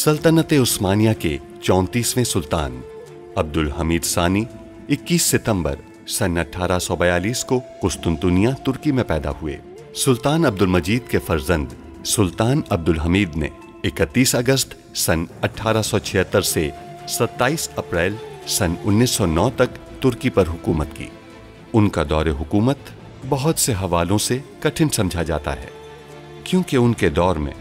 सल्तनत उस्मानिया के 34वें सुल्तान अब्दुल हमीद सानी 21 सितंबर सन 1842 को कुस्तुनतुनिया तुर्की में पैदा हुए। सुल्तान अब्दुल मजीद के फर्जंद सुल्तान अब्दुल हमीद ने 31 अगस्त सन 1876 से 27 अप्रैल सन 1909 तक तुर्की पर हुकूमत की। उनका दौरे हुकूमत बहुत से हवालों से कठिन समझा जाता है, क्योंकि उनके दौर में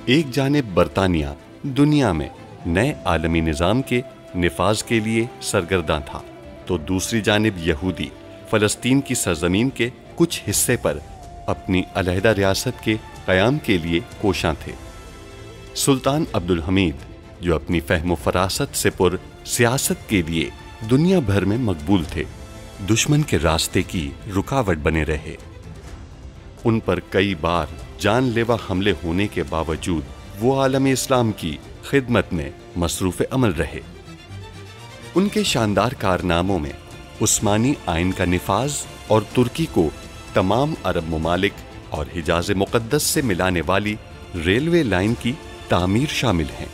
एक जानिब बरतानिया दुनिया में नए आलमी निज़ाम के निफाज के लिए सरगर्दा था, तो दूसरी जानिब यहूदी फ़लस्तीन की सरजमीन के कुछ हिस्से पर अपनी अलहदा रियासत के क़याम के लिए कोशां थे। सुल्तान अब्दुल हमीद, जो अपनी फ़हम फ़रासत से पुर सियासत के लिए दुनिया भर में मकबूल थे, दुश्मन के रास्ते की रुकावट बने रहे। उन पर कई बार जानलेवा हमले होने के बावजूद वो आलम इस्लाम की खिदमत में मसरूफ़ अमल रहे। उनके शानदार कारनामों में उस्मानी आइन का निफाज और तुर्की को तमाम अरब ममालिक और हिजाज़ मुक़द्दस से मिलाने वाली रेलवे लाइन की तामीर शामिल हैं।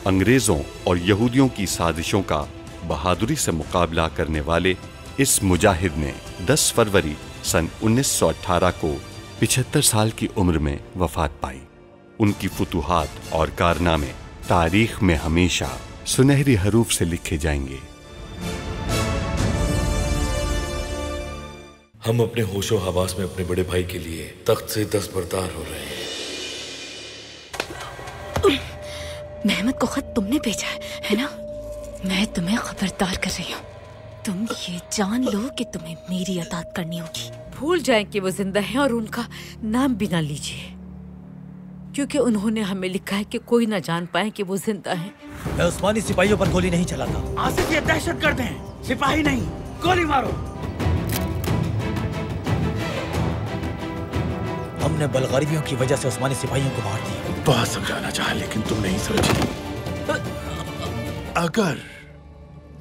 अंग्रेज़ों और यहूदियों की साजिशों का बहादुरी से मुकाबला करने वाले इस मुजाहिद ने 10 फरवरी सन 1918 को 75 साल की उम्र में वफात पाई। उनकी फुतूहात और कारनामे तारीख में हमेशा सुनहरी हरूफ से लिखे जाएंगे। हम अपने होशो हवास में अपने बड़े भाई के लिए तख्त से दस्तबरदार हो रहे हैं। मेहमद को खत तुमने भेजा है ना? मैं तुम्हें खबरदार कर रही हूँ, तुम ये जान लो कि तुम्हें मेरी अताअत करनी होगी। भूल जाएं कि वो जिंदा हैं और उनका नाम भी ना लीजिए, क्योंकि उन्होंने हमें लिखा है कि कोई ना जान पाए कि वो जिंदा हैं। मैं उस्मानी सिपाहियों पर गोली नहीं चलाता। आसिफ ये दहशतगर्द हैं, सिपाही नहीं, गोली मारो। हमने बल्गारियों की वजह से उस्मानी सिपाहियों को मार दिया। बहुत समझाना चाहा लेकिन तुम नहीं समझी। अगर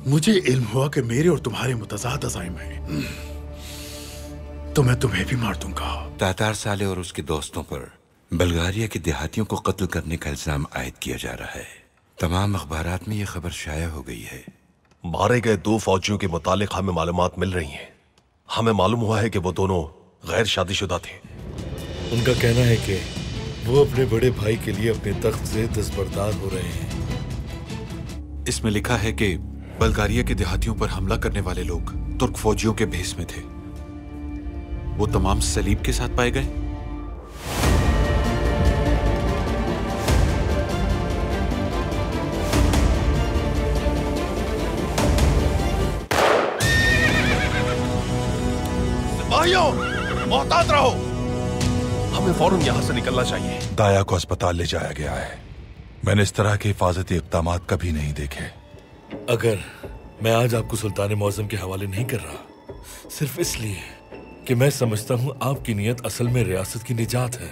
मुझे इल्म हुआ कि मेरे और तुम्हारे मुतज़ाद अज़ाइम हैं, तो मैं तुम्हें भी मार दूंगा। तातार साले और उसके दोस्तों पर बल्गारिया के देहातियों को कत्ल करने का इल्जाम आयद किया जा रहा है। तमाम अखबारात में ये खबर शाया हो गई है। मारे गए 2 फौजियों के मुतालिक हमें मालूमात मिल रही हैं। हमें मालूम हुआ है कि वो दोनों गैर शादीशुदा थे। उनका कहना है कि वो अपने बड़े भाई के लिए अपने तख्त से दस्तबरदार हो रहे हैं। इसमें लिखा है कि बल्गारिया के देहातियों पर हमला करने वाले लोग तुर्क फौजियों के भेस में थे। वो तमाम सलीब के साथ पाए गए। सिपाहियों, मोहतात रहो, हमें फौरन यहाँ से निकलना चाहिए। दाया को अस्पताल ले जाया गया है। मैंने इस तरह के हिफाजती इक़दामात कभी नहीं देखे। अगर मैं आज आपको सुल्तान मौज़म के हवाले नहीं कर रहा, सिर्फ इसलिए कि मैं समझता हूं आपकी नीयत असल में रियासत की निजात है।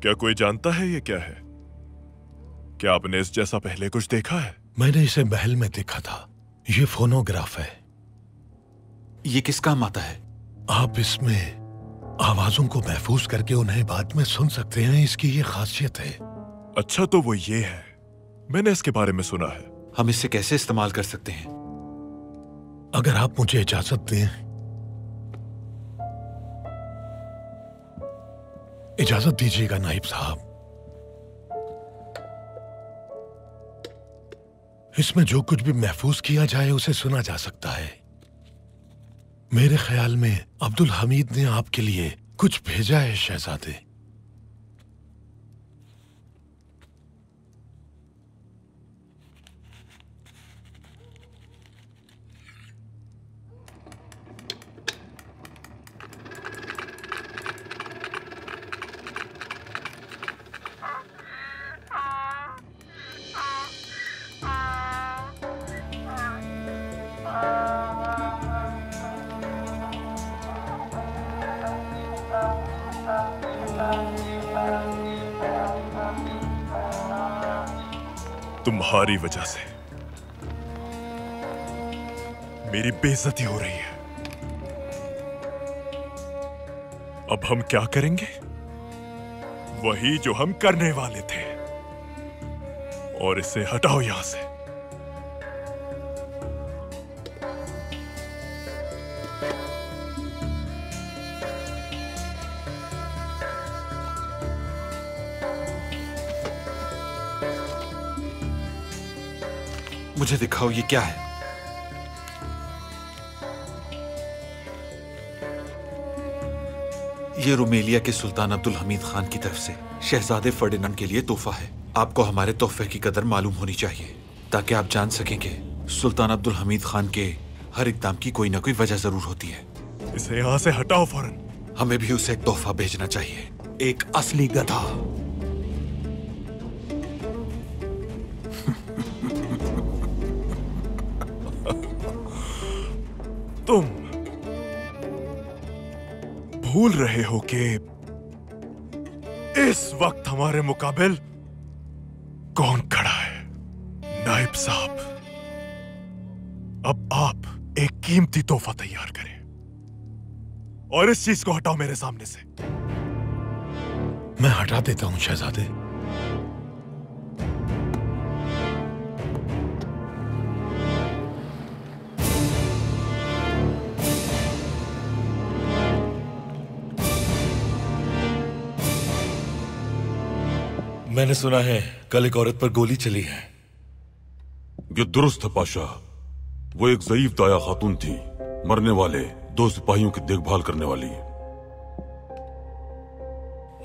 क्या कोई जानता है ये क्या है? क्या आपने इस जैसा पहले कुछ देखा है? मैंने इसे महल में देखा था। ये फोनोग्राफ है। ये किस काम आता है? आप इसमें आवाजों को महफूज करके उन्हें बाद में सुन सकते हैं, इसकी ये खासियत है। अच्छा, तो वो ये है, मैंने इसके बारे में सुना है। हम इससे कैसे इस्तेमाल कर सकते हैं? अगर आप मुझे इजाजत दें। इजाजत दीजिएगा नाइब साहब। इसमें जो कुछ भी महफूज किया जाए उसे सुना जा सकता है। मेरे ख्याल में अब्दुल हमीद ने आपके लिए कुछ भेजा है शहजादे। तुम्हारी वजह से मेरी बेइज्जती हो रही है। अब हम क्या करेंगे? वही जो हम करने वाले थे। और इसे हटाओ यहां से। मुझे दिखाओ ये क्या है। ये रुमेलिया के सुल्तान अब्दुल हमीद खान की तरफ से शहजादे फर्डिनांड के लिए तोहफा है। आपको हमारे तोहफे की कदर मालूम होनी चाहिए ताकि आप जान सकें कि सुल्तान अब्दुल हमीद खान के हर इक़दाम की कोई ना कोई वजह जरूर होती है। इसे यहाँ से हटाओ फौरन। हमें भी उसे एक तोहफा भेजना चाहिए, एक असली गधा। तुम भूल रहे हो कि इस वक्त हमारे मुकाबिल कौन खड़ा है? नायब साहब, अब आप एक कीमती तोहफा तैयार करें और इस चीज को हटाओ मेरे सामने से। मैं हटा देता हूं शहजादे। मैंने सुना है कल एक औरत पर गोली चली है। ये दुरुस्त है पाशा। वो एक ज़ईफ दाया खातून थी, मरने वाले 2 सिपाहियों की देखभाल करने वाली।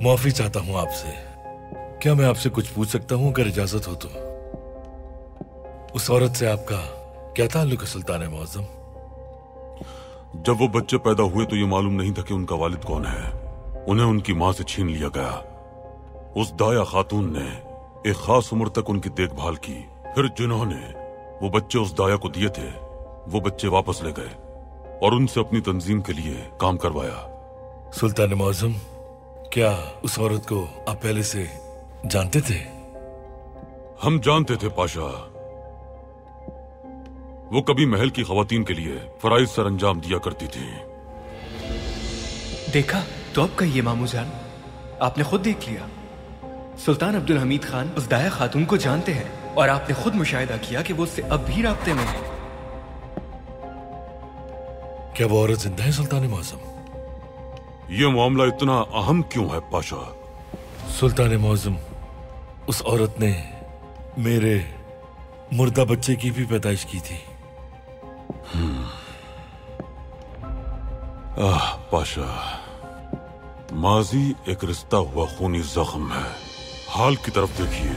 माफी चाहता हूं आपसे। क्या मैं आपसे कुछ पूछ सकता हूं अगर इजाजत हो तो? उस औरत से आपका क्या ताल्लुक है सुल्तान मुअज़्ज़म? जब वो बच्चे पैदा हुए तो ये मालूम नहीं था कि उनका वालिद कौन है। उन्हें उनकी मां से छीन लिया गया। उस दाया खातून ने एक खास उम्र तक उनकी देखभाल की। फिर जिन्होंने वो बच्चे उस दाया को दिए थे, वो बच्चे वापस ले गए और उनसे अपनी तंजीम के लिए काम करवाया। सुल्तान मुअज़्ज़म, क्या उस औरत को आप पहले से जानते थे? हम जानते थे पाशा। वो कभी महल की खवातीन के लिए फराइज सर अंजाम दिया करती थी। देखा तो अब कहिए मामू जान, आपने खुद देख लिया। सुल्तान अब्दुल हमीद खान उस दाया खातून को जानते हैं और आपने खुद मुशाहिदा किया कि वो उससे अब भी राब्ते में है। क्या वो औरत जिंदा है सुल्तान मुअज़्ज़म? ये मामला इतना अहम क्यों है पाशा? सुल्तान मुअज़्ज़म, उस औरत ने मेरे मुर्दा बच्चे की भी पैदाइश की थी। पाशा, माजी एक रिश्ता हुआ खूनी जख्म है। हाल की तरफ देखिए।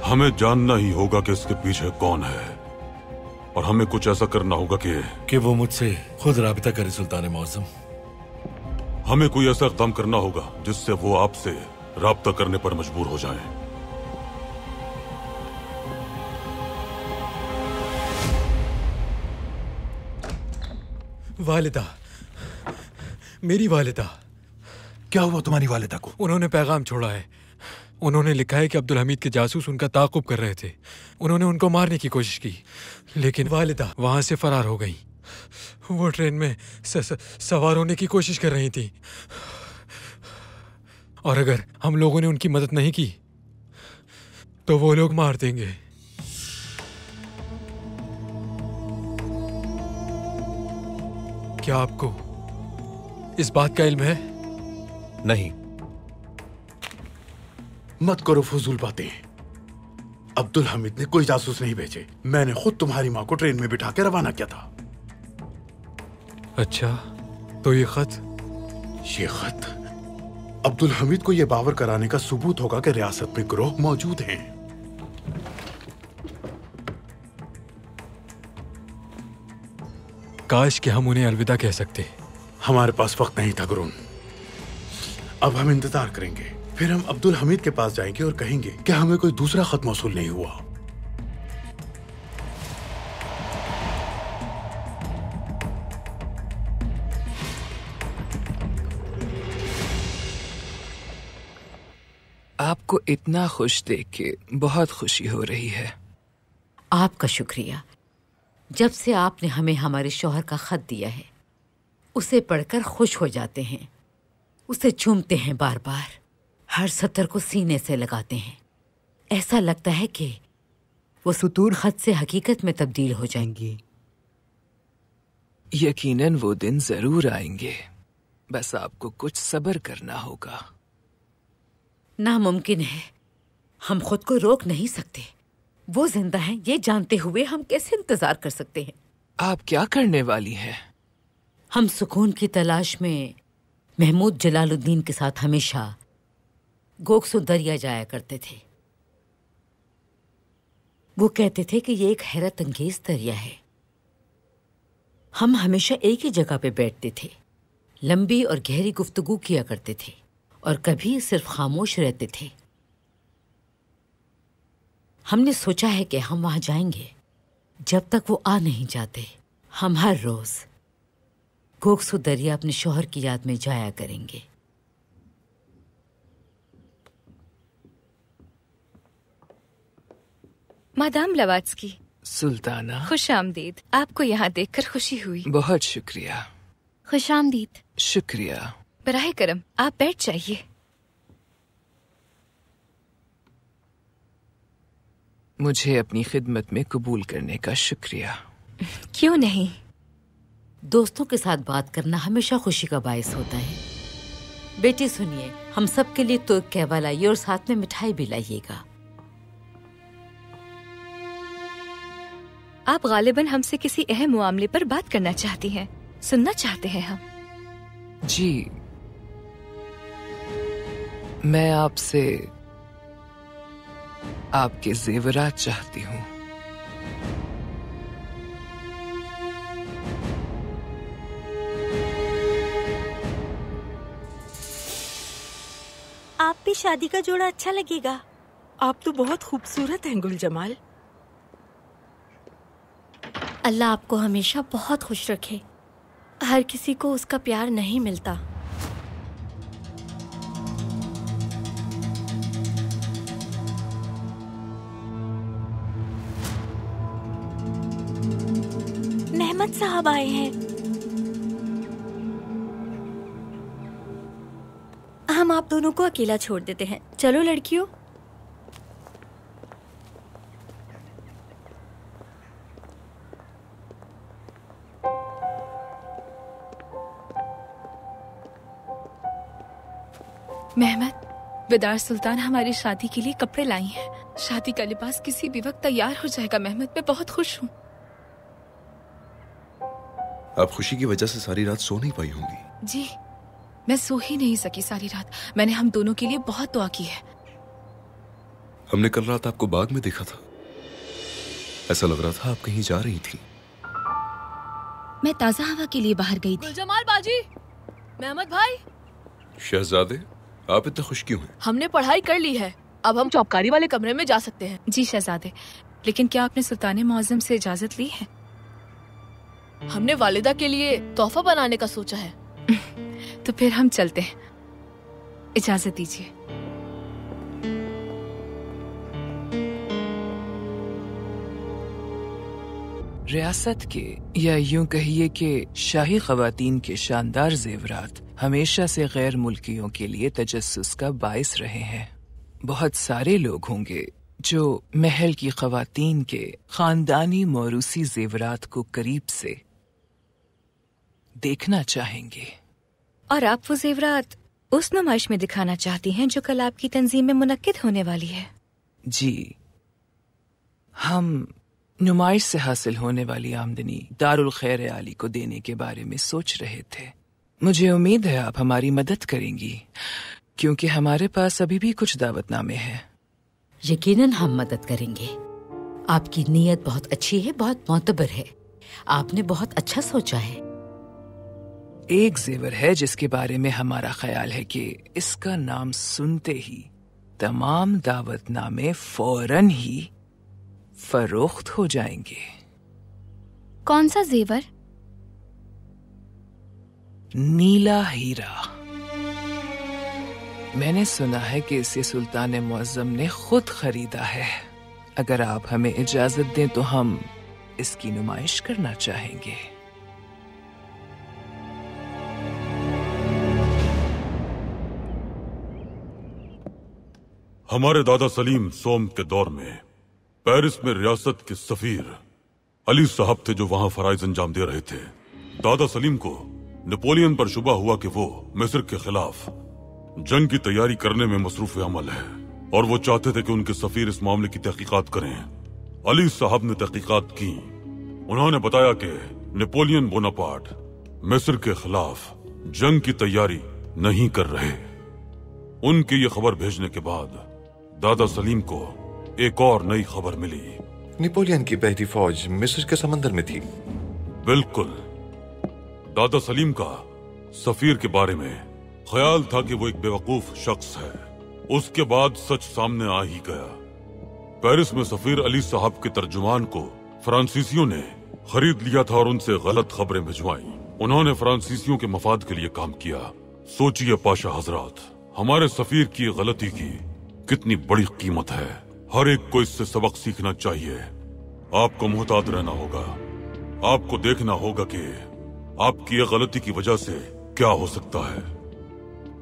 हमें जानना ही होगा कि इसके पीछे कौन है और हमें कुछ ऐसा करना होगा कि वो मुझसे खुद राबिता करे सुल्तान मुअज़्ज़म। हमें कोई ऐसा इक़दाम करना होगा जिससे वो आपसे राब्ता करने पर मजबूर हो जाएं। वालिदा, मेरी वालिदा। क्या हुआ तुम्हारी वालिदा को? उन्होंने पैगाम छोड़ा है। उन्होंने लिखा है कि अब्दुल हमीद के जासूस उनका ताक़ुब कर रहे थे। उन्होंने उनको मारने की कोशिश की, लेकिन वालिदा वहां से फरार हो गई। वो ट्रेन में सवार होने की कोशिश कर रही थी और अगर हम लोगों ने उनकी मदद नहीं की तो वो लोग मार देंगे। क्या आपको इस बात का इल्म है? नहीं। मत करो फजूल बातें। अब्दुल हमीद ने कोई जासूस नहीं भेजे। मैंने खुद तुम्हारी माँ को ट्रेन में बिठा के रवाना किया था। अच्छा, तो ये खत अब्दुल हमीद को यह बावर कराने का सबूत होगा कि रियासत में गिरोह मौजूद हैं। काश कि हम उन्हें अलविदा कह सकते। हमारे पास वक्त नहीं था गुरुन। अब हम इंतजार करेंगे, फिर हम अब्दुल हमीद के पास जाएंगे और कहेंगे कि हमें कोई दूसरा खत मौसूल नहीं हुआ। आपको इतना खुश देख के बहुत खुशी हो रही है। आपका शुक्रिया। जब से आपने हमें हमारे शौहर का खत दिया है, उसे पढ़कर खुश हो जाते हैं, उसे चूमते हैं बार बार, हर सतर को सीने से लगाते हैं। ऐसा लगता है कि वो सुतूर खत से हकीकत में तब्दील हो जाएंगी। यकीनन वो दिन जरूर आएंगे, बस आपको कुछ सब्र करना होगा। नामुमकिन है, हम खुद को रोक नहीं सकते। वो जिंदा हैं ये जानते हुए हम कैसे इंतजार कर सकते हैं? आप क्या करने वाली हैं? हम सुकून की तलाश में महमूद जलालुद्दीन के साथ हमेशा गोकसु दरिया जाया करते थे। वो कहते थे कि ये एक हैरत अंगेज दरिया है। हम हमेशा एक ही जगह पे बैठते थे, लंबी और गहरी गुफ्तगू किया करते थे और कभी सिर्फ खामोश रहते थे। हमने सोचा है कि हम वहां जाएंगे जब तक वो आ नहीं जाते। हम हर रोज गोकसु दरिया अपने शौहर की याद में जाया करेंगे। Madame Blavatsky. सुल्ताना। खुश आमदीद। आपको यहाँ देखकर खुशी हुई। बहुत शुक्रिया। खुश आमदीद। शुक्रिया। बराहे करम, आप बैठ जाइए। मुझे अपनी खिदमत में कबूल करने का शुक्रिया। क्यों नहीं? दोस्तों के साथ बात करना हमेशा खुशी का बायस होता है। बेटी सुनिए, हम सब के लिए तो कहवा लाइए और साथ में मिठाई भी लाइएगा। आप गालिबन हमसे किसी अहम मामले पर बात करना चाहती हैं, सुनना चाहते हैं हम। जी, मैं आपसे आपके जेवरात चाहती हूँ। आप भी शादी का जोड़ा अच्छा लगेगा। आप तो बहुत खूबसूरत हैं गुलजमाल। अल्लाह आपको हमेशा बहुत खुश रखे। हर किसी को उसका प्यार नहीं मिलता। नेहमत साहब आए हैं। हम आप दोनों को अकेला छोड़ देते हैं। चलो लड़कियों। मेहमत, बेदार सुल्तान हमारी शादी के लिए कपड़े लाई हैं। शादी का लिबास किसी भी वक्त तैयार हो जाएगा। मेहमत, मैं बहुत खुश हूँ। आप खुशी की वजह से सारी रात सो नहीं पाई होंगी। जी, मैं सो ही नहीं सकी सारी रात। मैंने हम दोनों के लिए बहुत दुआ की है। हमने कल रात आपको बाग में देखा था। ऐसा लग रहा था आप कहीं जा रही थी। मैं ताजा हवा के लिए बाहर गई थी। जमाल बाजी, मेहमद भाई। शहजादे, आप इतने खुश क्यों हैं? हमने पढ़ाई कर ली है, अब हम चौबकारी वाले कमरे में जा सकते हैं। जी शहजादे, लेकिन क्या आपने सुल्तान मौज़म से इजाजत ली है? हमने वालिदा के लिए तोहफा बनाने का सोचा है। तो फिर हम चलते हैं। इजाजत दीजिए। रियासत के या यूं कहिए कि शाही ख़वातीन के शानदार जेवरात हमेशा से गैर मुल्कियों के लिए तजस्सुस का बाइस रहे हैं। बहुत सारे लोग होंगे जो महल की ख़वातीन के खानदानी मौरूसी जेवरात को करीब से देखना चाहेंगे। और आप वो जेवरात उस नुमाइश में दिखाना चाहती हैं जो कल आपकी तंजीम में मुनक्किद होने वाली है? जी, हम नुमाइश से हासिल होने वाली आमदनी दारुल खैर आली को देने के बारे में सोच रहे थे। मुझे उम्मीद है आप हमारी मदद करेंगी, क्योंकि हमारे पास अभी भी कुछ दावतनामे हैं। यकीनन हम मदद करेंगे। आपकी नीयत बहुत अच्छी है, बहुत मोतबर है। आपने बहुत अच्छा सोचा है। एक जेवर है जिसके बारे में हमारा ख्याल है कि इसका नाम सुनते ही तमाम दावतनामे फौरन ही फरोख्त हो जाएंगे। कौन सा जेवर? नीला हीरा। मैंने सुना है कि इसे सुल्तान मुअज्जम ने खुद खरीदा है। अगर आप हमें इजाजत दें तो हम इसकी नुमाइश करना चाहेंगे। हमारे दादा सलीम सोम के दौर में पेरिस में रियासत के सफीर अली साहब थे जो वहां फराइज अंजाम दे रहे थे। दादा सलीम को नेपोलियन पर शुबा हुआ कि वो मिस्र के खिलाफ जंग की तैयारी करने में मसरूफ अमल है और वो चाहते थे कि उनके सफीर इस मामले की तहकीकात करें। अली साहब ने तहकीकात की। उन्होंने बताया कि नेपोलियन बोनापार्ट मिस्र के खिलाफ जंग की तैयारी नहीं कर रहे। उनकी ये खबर भेजने के बाद दादा सलीम को एक और नई खबर मिली। नेपोलियन की पहली फौज मिस्र के समंदर में थी। बिल्कुल। दादा सलीम का सफीर के बारे में ख्याल था कि वो एक बेवकूफ शख्स है। उसके बाद सच सामने आ ही गया। पेरिस में सफीर अली साहब के तर्जुमान को फ्रांसीसियों ने खरीद लिया था और उनसे गलत खबरें भिजवाई। उन्होंने फ्रांसीसियों के मफाद के लिए काम किया। सोचिए पाशा हजरात, हमारे सफीर की गलती की कितनी बड़ी कीमत है। हर एक को इससे सबक सीखना चाहिए। आपको मुहतात रहना होगा। आपको देखना होगा कि आपकी ये गलती की वजह से क्या हो सकता है।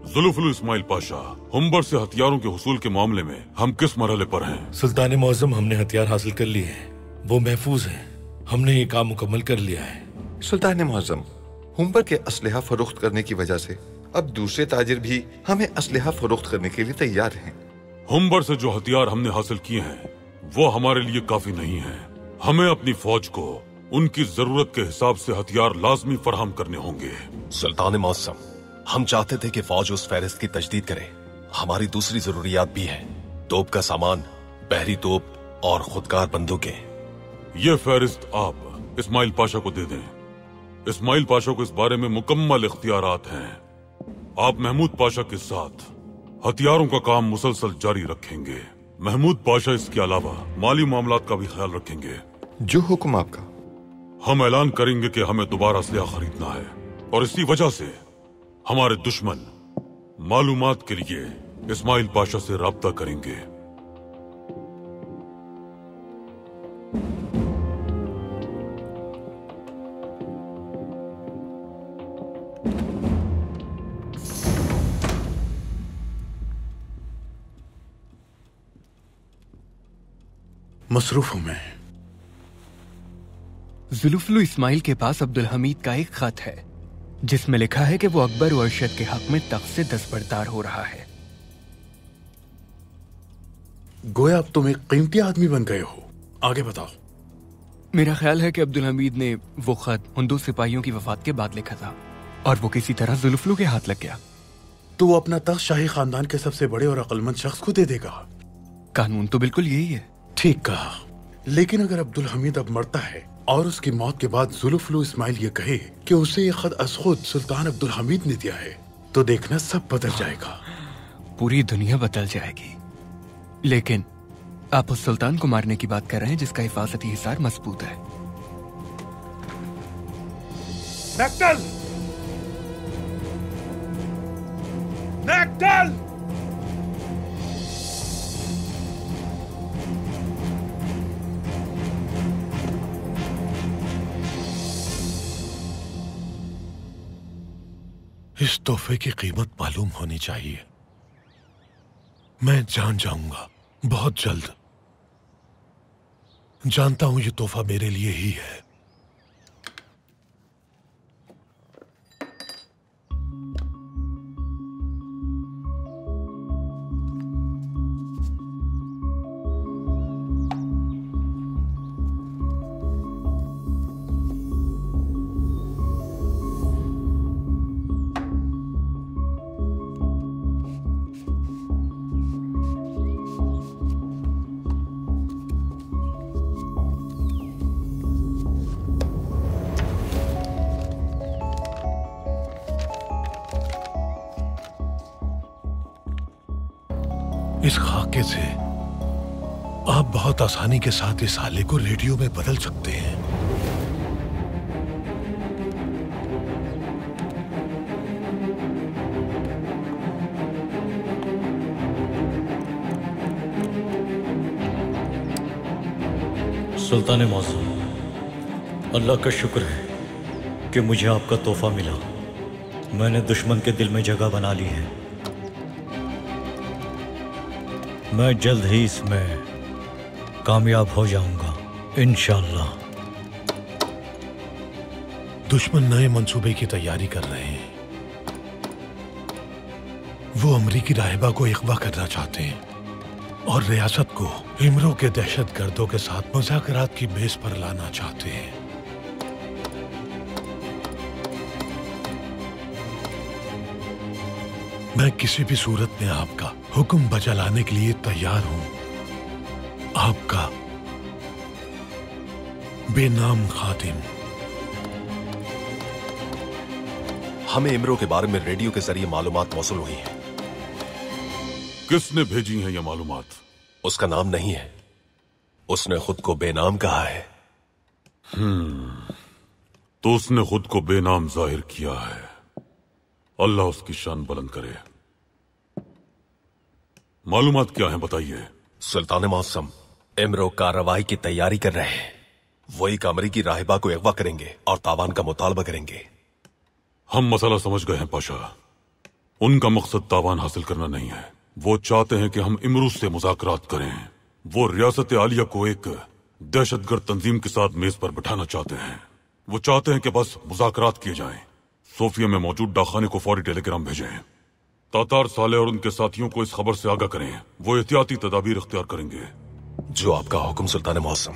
जुल्फुल इस्माइल पाशा, हुम्बर से हथियारों के हुसूल के मामले में हम किस मरहले पर हैं? सुल्तान मौज़म, हमने हथियार हासिल कर लिए हैं। वो महफूज हैं। हमने ये काम मुकम्मल कर लिया है। सुल्तान मौज़म, हुम्बर के असलहा फरोख्त करने की वजह से अब दूसरे ताजिर भी हमें असलहा फरोख्त करने के लिए तैयार हैं। हुम्बर से जो हथियार हमने हासिल किए हैं वो हमारे लिए काफी नहीं है। हमें अपनी फौज को उनकी जरूरत के हिसाब से हथियार लाजमी फराहम करने होंगे। सुल्तान मौसम, हम चाहते थे कि फौज उस फहरिस्त की तजदीद करे। हमारी दूसरी जरूरियात भी है। तोप का सामान, बहरी तोप और खुदकार बंदूकें। ये फहरिस्त आप इस्माइल पाशा को दे दें। इस्माइल पाशा को इस बारे में मुकम्मल इख्तियारात हैं। आप महमूद पाशा के साथ हथियारों का काम मुसलसल जारी रखेंगे। महमूद पाशा इसके अलावा माली मामलात का भी ख्याल रखेंगे। जो हुक्म आपका। हम ऐलान करेंगे कि हमें दोबारा असलहा खरीदना है और इसी वजह से हमारे दुश्मन मालूमात के लिए इस्माइल पाशा से राब्ता करेंगे। मसरूफ हूं मैं। जुल्फुल इस्माइल के पास अब्दुल हमीद का एक खत है जिसमें लिखा है कि वो अकबर और अरशद के हक में तख्त से दस्तबरदार हो रहा है। गोया अब तुम एक कीमती आदमी बन गए हो। आगे बताओ। मेरा ख्याल है कि अब्दुल हमीद ने वो खत उन 2 सिपाहियों की वफात के बाद लिखा था और वो किसी तरह जुल्फुल के हाथ लग गया। तो वो अपना तख्त शाही खानदान के सबसे बड़े और अक्लमंद शख्स को दे देगा। कानून तो बिल्कुल यही है। ठीक कहा। लेकिन अगर अब्दुल हमीद अब मरता है और उसकी मौत के बाद जुल्फुल इस्माइल ये कहे कि उसे ये खत अज खुद सुल्तान अब्दुल हमीद ने दिया है, तो देखना सब बदल जाएगा। पूरी दुनिया बदल जाएगी। लेकिन आप उस सुल्तान को मारने की बात कर रहे हैं जिसका हिफाजती हिसार मजबूत है। नेक्टल! नेक्टल! इस तोहफे की कीमत मालूम होनी चाहिए। मैं जान जाऊंगा बहुत जल्द। जानता हूं ये तोहफा मेरे लिए ही है। इस खाके से आप बहुत आसानी के साथ इस आले को रेडियो में बदल सकते हैं। सुल्तान मौज़ूम, अल्लाह का शुक्र है कि मुझे आपका तोहफा मिला। मैंने दुश्मन के दिल में जगह बना ली है। मैं जल्द ही इसमें कामयाब हो जाऊंगा इंशाअल्लाह। दुश्मन नए मंसूबे की तैयारी कर रहे हैं। वो अमरीकी राहिबा को अगवा करना चाहते हैं और रियासत को इमरों के दहशतगर्दों के साथ मुज़ाकरात की बेस पर लाना चाहते हैं। मैं किसी भी सूरत में आपका हुक्म बजा लाने के लिए तैयार हूं। आपका बेनाम खादिम। हमें इमरो के बारे में रेडियो के जरिए मालूमात मौसूल हुई है। किसने भेजी है ये मालूमात? उसका नाम नहीं है, उसने खुद को बेनाम कहा है। तो उसने खुद को बेनाम जाहिर किया है। अल्लाह उसकी शान बुलंद करे। मालूमात क्या है बताइए। सुल्तान मौसम इमरो कार्रवाई की तैयारी कर रहे हैं। वो एक अमरीकी राहिबा को अगवा करेंगे और तावान का मुतालबा करेंगे। हम मसला समझ गए हैं पाशा। उनका मकसद तावान हासिल करना नहीं है। वो चाहते हैं कि हम इमरूज से मुज़ाकरात करें। वो रियासत आलिया को एक दहशतगर्द तंजीम के साथ मेज पर बिठाना चाहते हैं। वो चाहते हैं कि बस मुज़ाकरात किए जाएं। सोफिया में मौजूद डाकखाने को फौरी टेलीग्राम भेजें। तातार साले और उनके साथियों को इस खबर से आगाह करें। वो एहतियाती तदाबीर इख्तियार करेंगे। जो आपका हुक्म सुल्तान मौसम।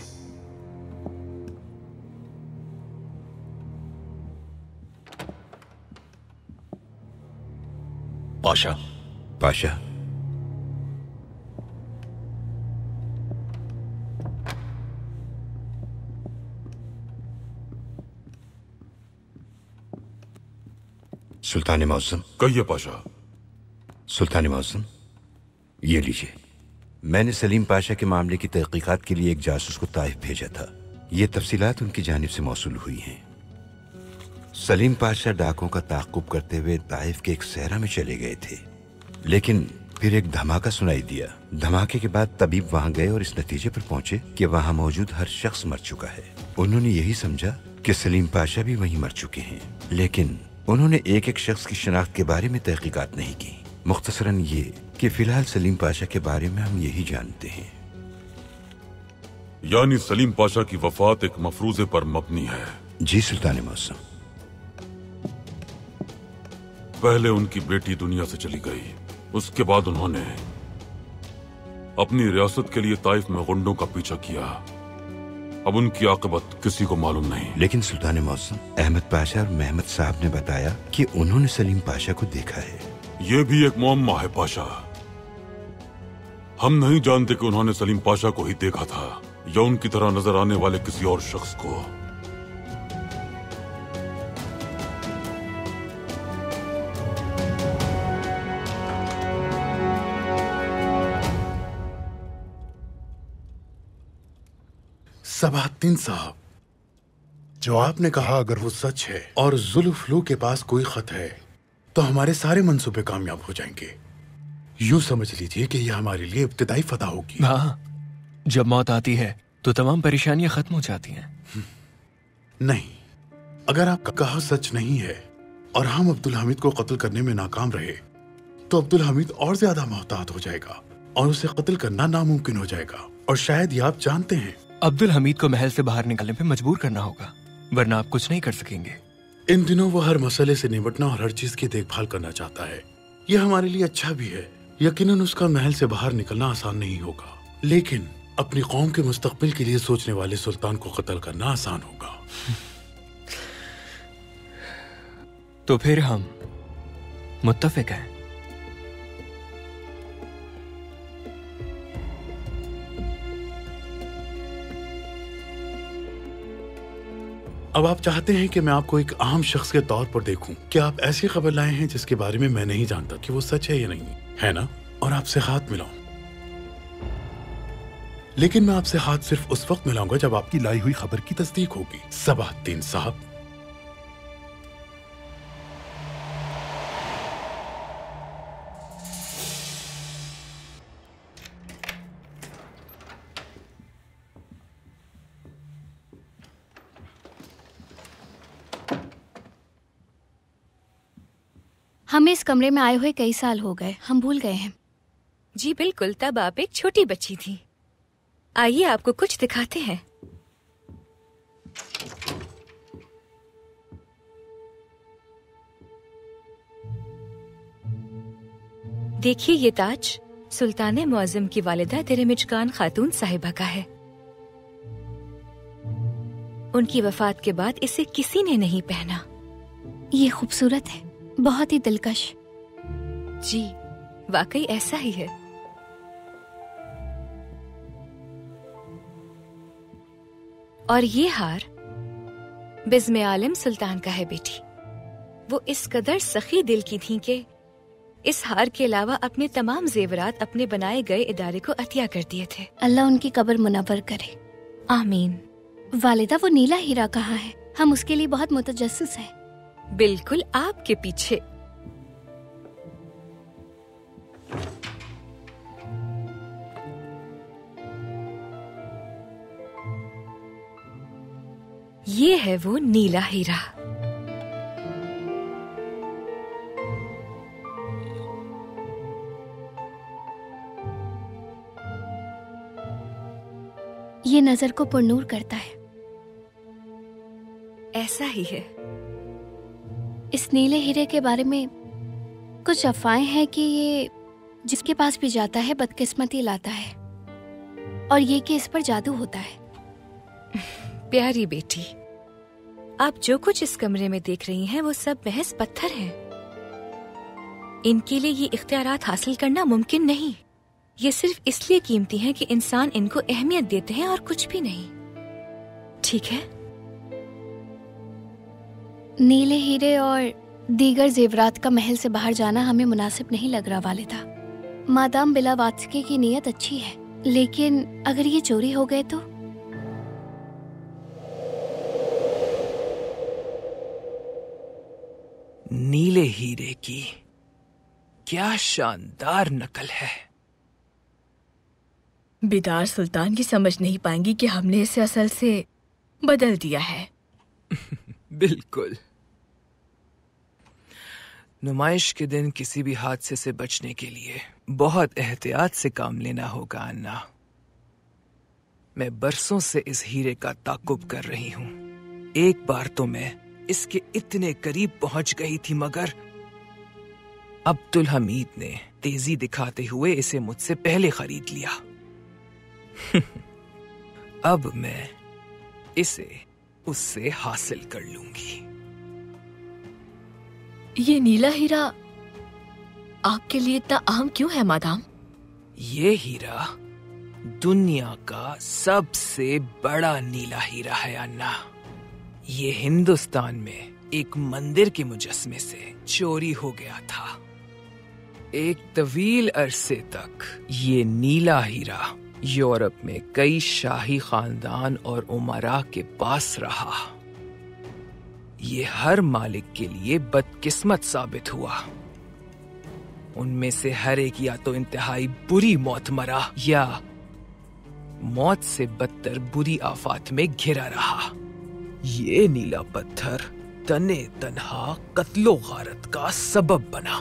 पाशा। पाशा। सुल्तान मौसम। कहिए पाशा। सुल्तान मौसम, ये लीजिए। मैंने सलीम पाशा के मामले की तहकीकात के लिए एक जासूस को ताइफ भेजा था। ये तफसीलात उनकी जानिब से मौसूल हुई हैं। सलीम पाशा डाकों का ताक़ुब करते हुए ताइफ के एक सहरा में चले गए थे, लेकिन फिर एक धमाका सुनाई दिया। धमाके के बाद तबीब वहां गए और इस नतीजे पर पहुंचे कि वहां मौजूद हर शख्स मर चुका है। उन्होंने यही समझा कि सलीम पाशा भी वहीं मर चुके हैं, लेकिन उन्होंने एक एक शख्स की शनाख्त के बारे में तहकीकात नहीं की। मुख्तसरन ये कि फिलहाल सलीम पाशा के बारे में हम यही जानते हैं। यानी सलीम पाशा की वफात एक मफरूजे पर मबनी है। जी सुल्तान मौसम। पहले उनकी बेटी दुनिया से चली गई, उसके बाद उन्होंने अपनी रियासत के लिए ताइफ में गुंडों का पीछा किया। अब उनकी आकबत किसी को मालूम नहीं। लेकिन सुल्तान मौसम, अहमद पाशा और मेहमद साहब ने बताया कि उन्होंने सलीम पाशा को देखा है। ये भी एक मुअम्मा है पाशा। हम नहीं जानते कि उन्होंने सलीम पाशा को ही देखा था या उनकी तरह नजर आने वाले किसी और शख्स को। सबाहद्दीन साहब, जो आपने कहा अगर वो सच है और जुल्फलू के पास कोई खत है तो हमारे सारे मंसूबे कामयाब हो जाएंगे। यूं समझ लीजिए कि यह हमारे लिए इब्तिदाई फतह होगी। हाँ, जब मौत आती है तो तमाम परेशानियां खत्म हो जाती हैं। नहीं, अगर आपका कहा सच नहीं है और हम अब्दुल हमीद को कत्ल करने में नाकाम रहे तो अब्दुल हमीद और ज्यादा मोहतात हो जाएगा और उसे कत्ल करना नामुमकिन हो जाएगा। और शायद ये आप जानते हैं, अब्दुल हमीद को महल से बाहर निकलने पे मजबूर करना होगा, वरना आप कुछ नहीं कर सकेंगे। इन दिनों वो हर मसले से निपटना और हर चीज की देखभाल करना चाहता है। यह हमारे लिए अच्छा भी है। यकीनन उसका महल से बाहर निकलना आसान नहीं होगा, लेकिन अपनी कौम के मुस्तकबिल के लिए सोचने वाले सुल्तान को कत्ल करना आसान होगा। तो फिर हम मुत्तफिक हैं। अब आप चाहते हैं कि मैं आपको एक आम शख्स के तौर पर देखूं। क्या आप ऐसी खबर लाए हैं जिसके बारे में मैं नहीं जानता कि वो सच है या नहीं, है ना? और आपसे हाथ मिलाऊं। लेकिन मैं आपसे हाथ सिर्फ उस वक्त मिलाऊंगा जब आपकी लाई हुई खबर की तस्दीक होगी। सबाहद्दीन साहब, हमें इस कमरे में आए हुए कई साल हो गए, हम भूल गए हैं। जी बिल्कुल, तब आप एक छोटी बच्ची थी। आइए आपको कुछ दिखाते हैं। देखिए ये ताज सुल्तान मुअज्जम की वालिदा दिरमिज खान खातून साहिबा का है। उनकी वफात के बाद इसे किसी ने नहीं पहना। ये खूबसूरत है, बहुत ही दिलकश। जी वाकई ऐसा ही है। और ये हार बिज़्म आलम सुल्तान का है बेटी। वो इस कदर सखी दिल की थीं कि इस हार के अलावा अपने तमाम जेवरात अपने बनाए गए इदारे को अतिया कर दिए थे। अल्लाह उनकी कब्र मुनव्वर करे। आमीन। वालिदा, वो नीला हीरा कहाँ है? हम उसके लिए बहुत मुतजस्सिस हैं। बिल्कुल आपके पीछे। ये है वो नीला हीरा। ये नजर को पुरनूर करता है। ऐसा ही है। इस नीले हीरे के बारे में कुछ अफवाहें हैं कि ये जिसके पास भी जाता है बदकिस्मती लाता है, और ये कि इस पर जादू होता है। प्यारी बेटी, आप जो कुछ इस कमरे में देख रही हैं वो सब महज पत्थर हैं। इनके लिए ये इख्तियारात हासिल करना मुमकिन नहीं। ये सिर्फ इसलिए कीमती हैं कि इंसान इनको अहमियत देते हैं और कुछ भी नहीं। ठीक है? नीले हीरे और दीगर जेवरात का महल से बाहर जाना हमें मुनासिब नहीं लग रहा वालिदा। मादाम बिला वास्के की नीयत अच्छी है, लेकिन अगर ये चोरी हो गए तो? नीले हीरे की क्या शानदार नकल है। बिदार सुल्तान की समझ नहीं पाएंगी कि हमने इसे असल से बदल दिया है। बिल्कुल। नुमाइश के दिन किसी भी हादसे से बचने के लिए बहुत एहतियात से काम लेना होगा अन्ना। मैं बरसों से इस हीरे का ताकुब कर रही हूँ। एक बार तो मैं इसके इतने करीब पहुंच गई थी, मगर अब्दुल हमीद ने तेजी दिखाते हुए इसे मुझसे पहले खरीद लिया। अब मैं इसे उससे हासिल कर लूंगी। ये नीला हीरा आपके लिए इतना अहम क्यों है मादाम? ये हीरा दुनिया का सबसे बड़ा नीला हीरा है अन्ना। ये हिंदुस्तान में एक मंदिर के मुजस्मे से चोरी हो गया था। एक तवील अरसे तक ये नीला हीरा यूरोप में कई शाही खानदान और उमरा के पास रहा। ये हर मालिक के लिए बदकिस्मत साबित हुआ। उनमें से हर एक या तो इंतहाई बुरी मौत मरा या मौत से बदतर बुरी आफात में घिरा रहा। ये नीला पत्थर तने तन्हा कत्लो गारत का सबब बना।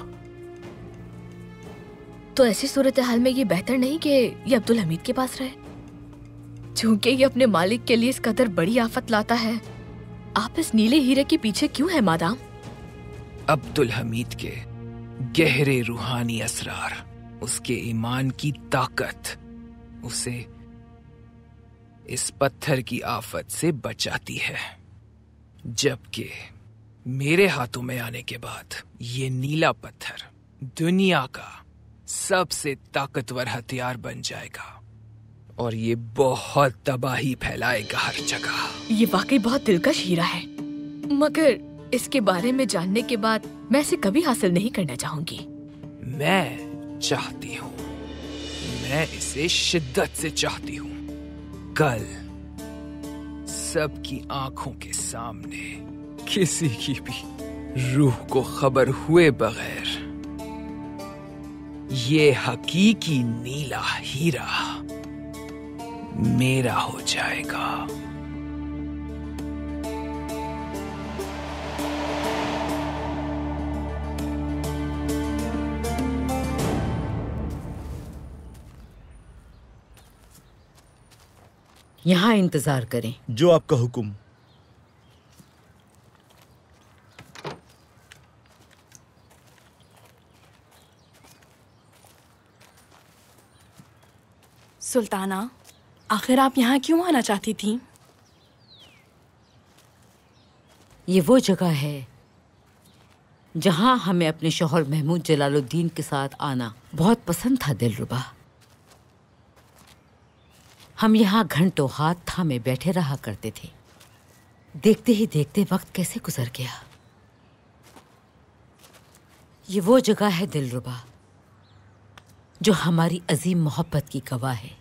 तो ऐसी सूरत हाल में ये बेहतर नहीं कि ये अब्दुल हमीद के पास रहे? चूंकि ये अपने मालिक के लिए इस कदर बड़ी आफत लाता है, आप इस नीले हीरे के पीछे क्यों है मादाम? अब्दुल हमीद के गहरे रूहानी असरार, उसके ईमान की ताकत उसे इस पत्थर की आफत से बचाती है। जबकि मेरे हाथों में आने के बाद ये नीला पत्थर दुनिया का सबसे ताकतवर हथियार बन जाएगा और ये बहुत तबाही फैलाएगा हर जगह। ये वाकई बहुत दिलकश हीरा है, मगर इसके बारे में जानने के बाद मैं इसे कभी हासिल नहीं करना चाहूंगी। मैं चाहती हूँ, मैं इसे शिद्दत से चाहती हूँ। कल सबकी आंखों के सामने किसी की भी रूह को खबर हुए बगैर ये हकीकी नीला हीरा मेरा हो जाएगा। यहाँ इंतजार करें। जो आपका हुक्म। सुल्ताना, आखिर आप यहाँ क्यों आना चाहती थी? ये वो जगह है जहाँ हमें अपने शौहर महमूद जलालुद्दीन के साथ आना बहुत पसंद था दिलरुबा। हम यहाँ घंटों हाथ थामे बैठे रहा करते थे। देखते ही देखते वक्त कैसे गुजर गया। ये वो जगह है दिलरुबा जो हमारी अजीम मोहब्बत की गवाह है।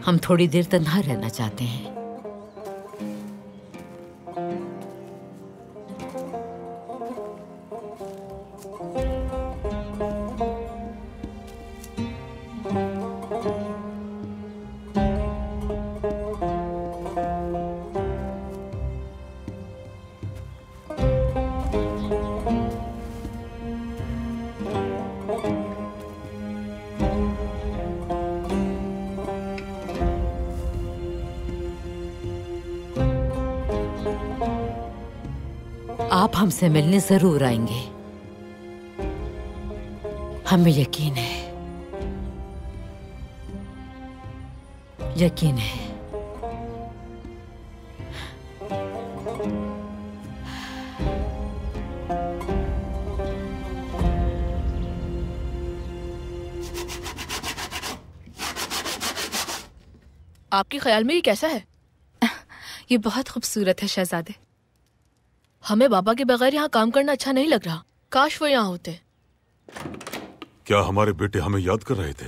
हम थोड़ी देर तन्हा रहना चाहते हैं। आप हमसे मिलने जरूर आएंगे, हमें यकीन है, यकीन है। आपके ख्याल में ये कैसा है? ये बहुत खूबसूरत है शहजादे। हमें बाबा के बगैर यहाँ काम करना अच्छा नहीं लग रहा। काश वो यहाँ होते। क्या हमारे बेटे हमें याद कर रहे थे?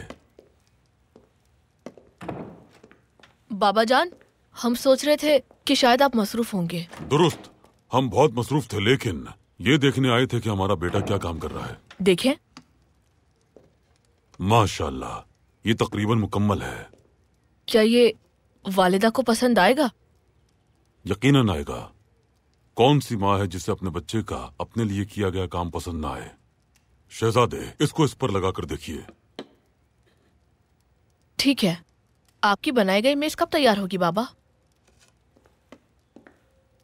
बाबा जान, हम सोच रहे थे कि शायद आप मसरूफ होंगे। दुरुस्त, हम बहुत मसरूफ थे, लेकिन ये देखने आए थे कि हमारा बेटा क्या काम कर रहा है। देखें। माशाल्लाह, ये तकरीबन मुकम्मल है। क्या ये वालिदा को पसंद आएगा? यकीनन आएगा। कौन सी माँ है जिसे अपने बच्चे का अपने लिए किया गया काम पसंद ना आए? शहजादे, इसको इस पर लगा कर देखिए। ठीक है। आपकी बनाई गई मेज कब तैयार होगी बाबा?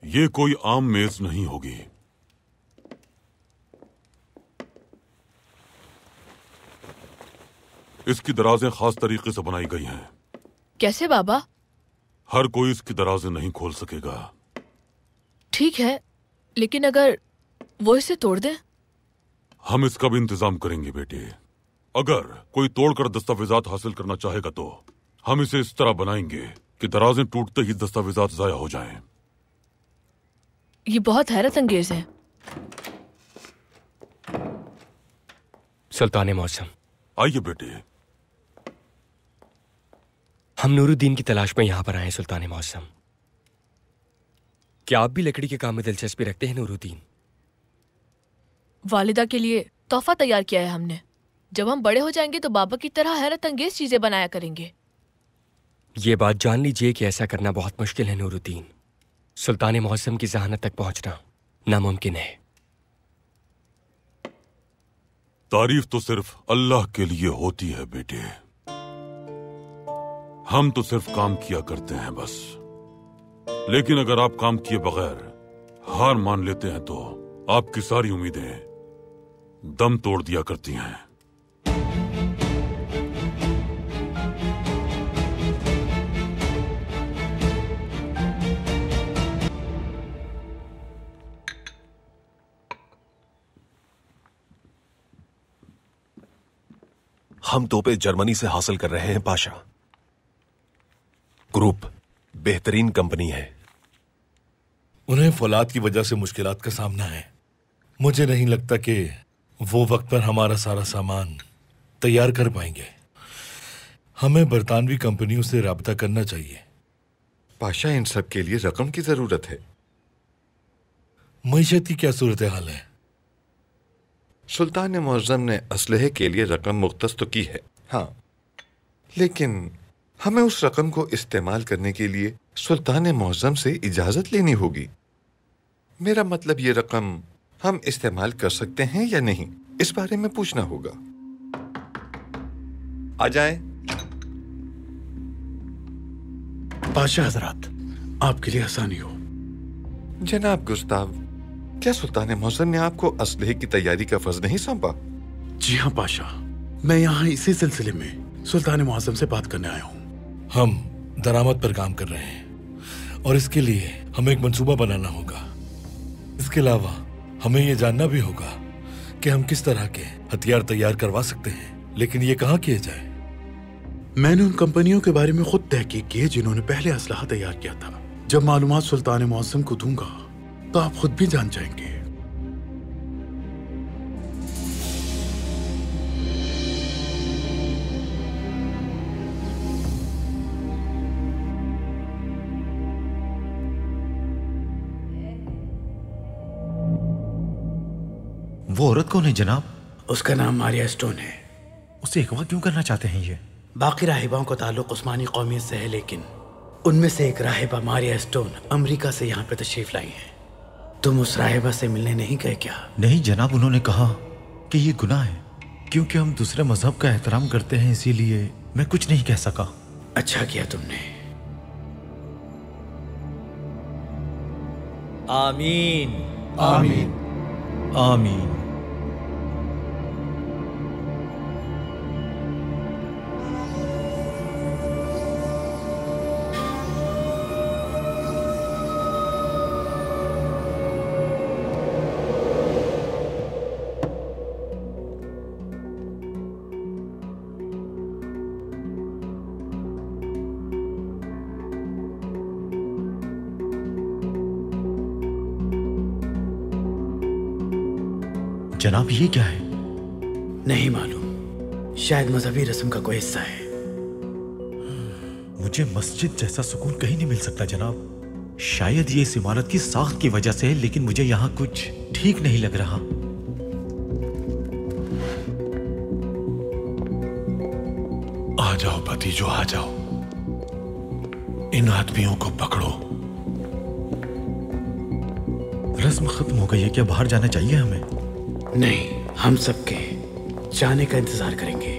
ये कोई आम मेज नहीं होगी। इसकी दराजें खास तरीके से बनाई गई हैं। कैसे बाबा? हर कोई इसकी दराजें नहीं खोल सकेगा। ठीक है, लेकिन अगर वो इसे तोड़ दे? हम इसका भी इंतजाम करेंगे बेटे। अगर कोई तोड़कर दस्तावेजात हासिल करना चाहेगा तो हम इसे इस तरह बनाएंगे कि दराजें टूटते ही दस्तावेजात जाया हो जाएं। ये बहुत हैरत अंगेज है। सुल्तान मौसम, आइए बेटे। हम नूरुद्दीन की तलाश में यहाँ पर आए हैं सुल्तान मौसम। क्या आप भी लकड़ी के काम में दिलचस्पी रखते हैं नूरुद्दीन? वालिदा के लिए तोहफा तैयार किया है हमने। जब हम बड़े हो जाएंगे तो बाबा की तरह हैरत अंगेज चीजें बनाया करेंगे। ये बात जान लीजिए कि ऐसा करना बहुत मुश्किल है नूरुद्दीन। सुल्तान मौसम की जहानत तक पहुंचना नामुमकिन है। तारीफ तो सिर्फ अल्लाह के लिए होती है बेटे। हम तो सिर्फ काम किया करते हैं बस। लेकिन अगर आप काम किए बगैर हार मान लेते हैं तो आपकी सारी उम्मीदें दम तोड़ दिया करती हैं। हम तोपे जर्मनी से हासिल कर रहे हैं पाशा। ग्रुप बेहतरीन कंपनी है। उन्हें फौलाद की वजह से मुश्किलात का सामना है। मुझे नहीं लगता कि वो वक्त पर हमारा सारा सामान तैयार कर पाएंगे। हमें बरतानवी कंपनियों से राब्ता करना चाहिए। पाशा, इन सब के लिए रकम की जरूरत है। मईशत की क्या सूरत हाल है? सुल्तान मुअज्जम ने असलहे के लिए रकम मुख्तस तो की है, हाँ, लेकिन हमें उस रकम को इस्तेमाल करने के लिए सुल्तान मुअज्जम से इजाजत लेनी होगी। मेरा मतलब ये रकम हम इस्तेमाल कर सकते हैं या नहीं, इस बारे में पूछना होगा। आ जाएं। पाशा हजरात, आपके लिए आसानी हो। जनाब गुस्ताव, क्या सुल्तान मोहसिन ने आपको असलहे की तैयारी का फर्ज नहीं सौंपा? जी हाँ पाशा, मैं यहाँ इसी सिलसिले में सुल्तान मुआज़्ज़म से बात करने आया हूँ। हम दरामद पर काम कर रहे हैं और इसके लिए हमें एक मंसूबा बनाना होगा। इसके अलावा हमें ये जानना भी होगा कि हम किस तरह के हथियार तैयार करवा सकते हैं, लेकिन ये कहाँ किया जाए? मैंने उन कंपनियों के बारे में खुद तहकीक की है जिन्होंने पहले असलहा तैयार किया था। जब मालूमात सुल्तान मुआज़्ज़म को दूंगा तो आप खुद भी जान जाएंगे। वो औरत कौन है जनाब? उसका नाम मारिया स्टोन है। उसे अगवा क्यों करना चाहते हैं ये? बाकी राहिबाओं का ताल्लुक उस्मानी कौमियत से है, लेकिन उनमें से एक राहिबा मारिया स्टोन अमेरिका से यहाँ पे तशरीफ लाई है। तुम उस राहिबा से मिलने नहीं गए क्या? नहीं जनाब, उन्होंने कहा कि ये गुनाह है क्योंकि हम दूसरे मजहब का एहतराम करते हैं, इसीलिए मैं कुछ नहीं कह सका। अच्छा किया तुमने। आमीन आमीन आमीन। जनाब ये क्या है? नहीं मालूम, शायद मजहबी रस्म का कोई हिस्सा है। मुझे मस्जिद जैसा सुकून कहीं नहीं मिल सकता जनाब। शायद ये इस इमारत की साख्त की वजह से है, लेकिन मुझे यहाँ कुछ ठीक नहीं लग रहा। आ जाओ भतीजो, आ जाओ। इन आदमियों को पकड़ो। रस्म खत्म हो गई है, क्या बाहर जाना चाहिए हमें? नहीं, हम सबके जाने का इंतजार करेंगे।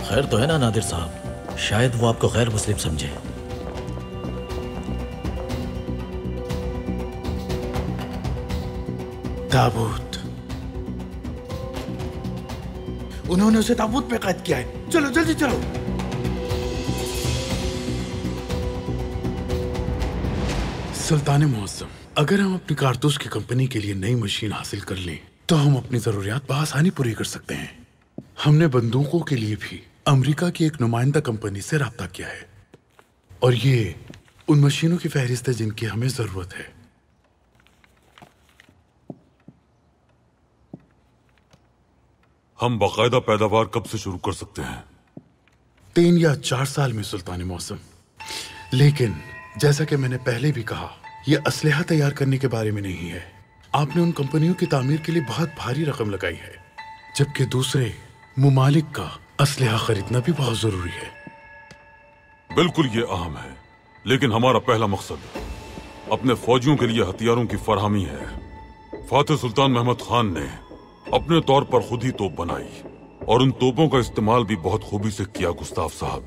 खैर तो है ना नादिर साहब? शायद वो आपको गैर मुस्लिम समझे। ताबूत, उन्होंने उसे ताबूत पे कैद किया है। चलो जल्दी चलो। सुल्तान मुअज़्ज़म, अगर हम अपनी कारतूस की कंपनी के लिए नई मशीन हासिल कर लें तो हम अपनी जरूरियात बआसानी पूरी कर सकते हैं। हमने बंदूकों के लिए भी अमेरिका की एक नुमाइंदा कंपनी से राब्ता किया है और ये उन मशीनों की फहरिस्त है जिनकी हमें जरूरत है। हम बाकायदा पैदावार कब से शुरू कर सकते हैं? 3 या 4 साल में सुल्तान मौसम। लेकिन जैसा कि मैंने पहले भी कहा, यह असलहा तैयार करने के बारे में नहीं है। आपने उन कंपनियों की तामीर के लिए बहुत भारी रकम लगाई है, जबकि दूसरे मुमालिक का असलहा खरीदना भी बहुत जरूरी है। बिल्कुल ये अहम है, लेकिन हमारा पहला मकसद अपने फौजियों के लिए हथियारों की फरहमी है। फातिह सुल्तान महमद खान ने अपने तौर पर खुद ही तोप बनाई और उन तोपों का इस्तेमाल भी बहुत खूबी से किया। गुस्ताव साहब,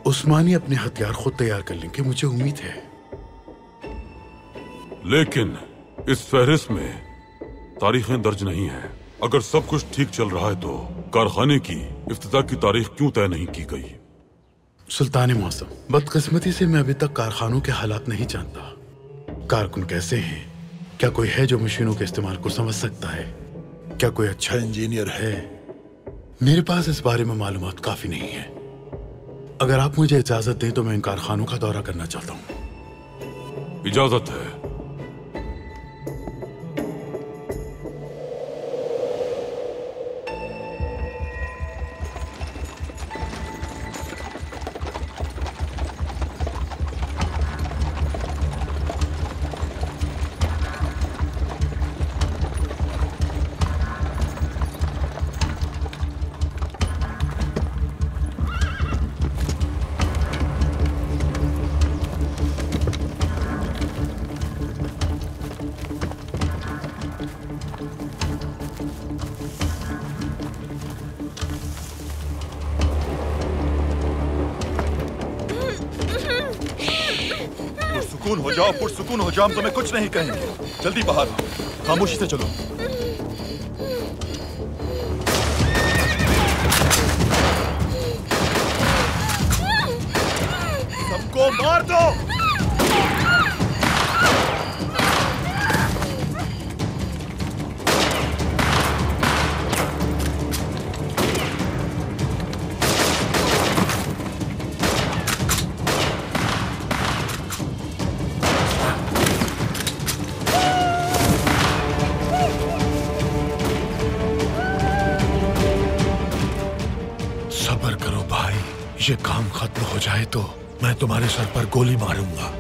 उस्मानी अपने हथियार खुद तैयार कर लेंगे, मुझे उम्मीद है। लेकिन इस फहरिस्त में तारीखें दर्ज नहीं है। अगर सब कुछ ठीक चल रहा है तो कारखाने की इफ्तिताह की तारीख क्यों तय नहीं की गई? सुल्तान मौसम, बदकिस्मती से मैं अभी तक कारखानों के हालात नहीं जानता। कारकुन कैसे हैं? क्या कोई है जो मशीनों के इस्तेमाल को समझ सकता है? क्या कोई अच्छा इंजीनियर है? मेरे पास इस बारे में मालूमात काफी नहीं है। अगर आप मुझे इजाजत दें तो मैं इन कारखानों का दौरा करना चाहता हूँ। इजाजत है। पुरसुकून हो जाओ, पुरसुकून हो जाओ, हम तुम्हें कुछ नहीं कहेंगे। जल्दी बाहर आओ, खामोशी से चलो। सबको मार दो। ये काम खत्म हो जाए तो मैं तुम्हारे सर पर गोली मारूंगा।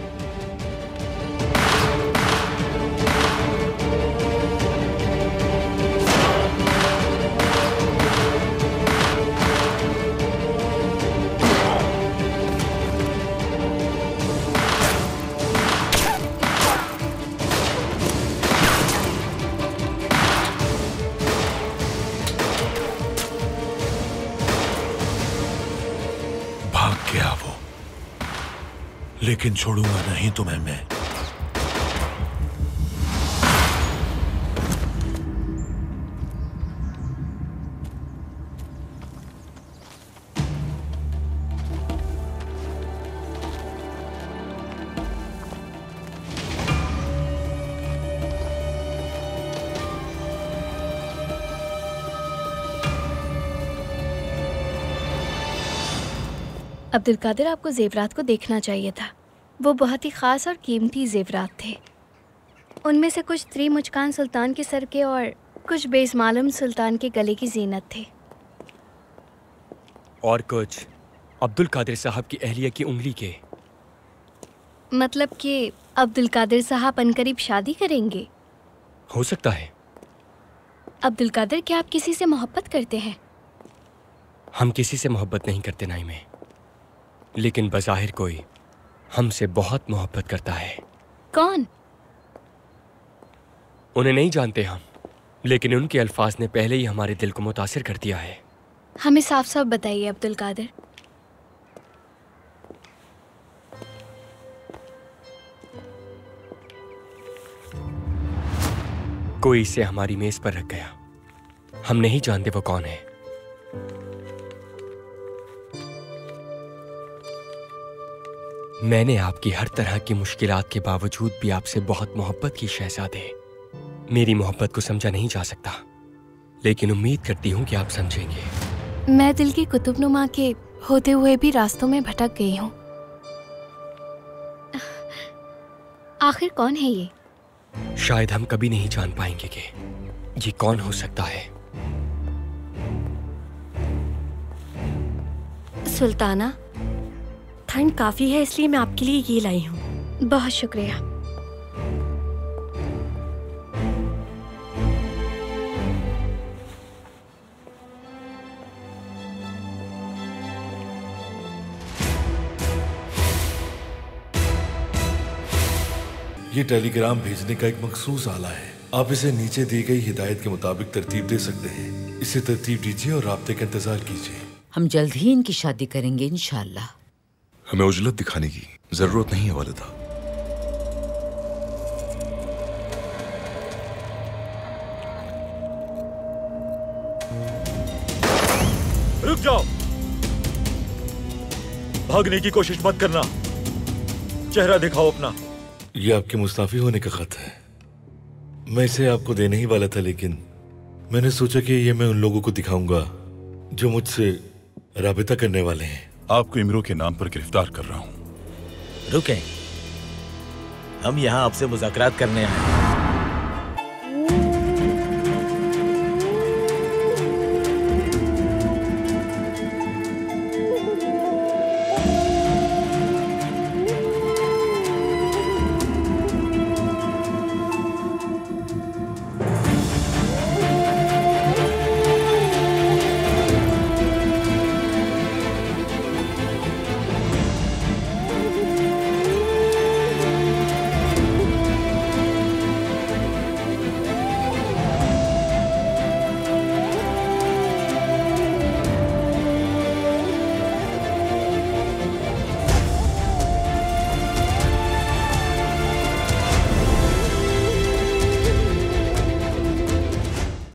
लेकिन छोड़ूंगा नहीं तुम्हें मैं। अब्दुल कादिर, आपको जेवरात को देखना चाहिए था। वो बहुत ही ख़ास और कीमती जेवरात थे। उनमें से कुछ त्रिमुचकान सुल्तान के सर के और कुछ बेसमालूम सुल्तान के गले की जीनत थे। और कुछ अब्दुल कादिर साहब की अहलिया की उंगली के। मतलब कि अब्दुल कादिर साहब अनकरीब शादी करेंगे? हो सकता है। अब्दुल कादिर, क्या आप किसी से मोहब्बत करते हैं? हम किसी से मोहब्बत नहीं करते नाइमे, लेकिन बज़ाहिर कोई हमसे बहुत मोहब्बत करता है। कौन? उन्हें नहीं जानते हम, लेकिन उनके अल्फाज ने पहले ही हमारे दिल को मुतासिर कर दिया है। हमें साफ साफ बताइए अब्दुल कादिर। कोई इसे हमारी मेज पर रख गया। हम नहीं जानते वो कौन है। मैंने आपकी हर तरह की मुश्किलात के बावजूद भी आपसे बहुत मोहब्बत की शहजादे। मेरी मोहब्बत को समझा नहीं जा सकता, लेकिन उम्मीद करती हूँ कि आप समझेंगे। मैं दिल की कुतुबनुमा के होते हुए भी रास्तों में भटक गई हूँ। आखिर कौन है ये? शायद हम कभी नहीं जान पाएंगे कि ये कौन हो सकता है। सुल्ताना, ठंड काफी है, इसलिए मैं आपके लिए ये लाई हूँ। बहुत शुक्रिया। ये टेलीग्राम भेजने का एक मखसूस आला है। आप इसे नीचे दी गई हिदायत के मुताबिक तरतीब दे सकते हैं। इसे तरतीब दीजिए और राब्ते का इंतजार कीजिए। हम जल्द ही इनकी शादी करेंगे इंशाअल्लाह। हमें उजलत दिखाने की जरूरत नहीं है वालिदा। रुक जाओ, भागने की कोशिश मत करना। चेहरा दिखाओ अपना। ये आपके मुस्ताफी होने का खत है। मैं इसे आपको देने ही वाला था, लेकिन मैंने सोचा कि ये मैं उन लोगों को दिखाऊंगा जो मुझसे राबिता करने वाले हैं। आपको इमरो के नाम पर गिरफ्तार कर रहा हूं। रुकें, हम यहाँ आपसे मुज़ाकरात करने आए हैं।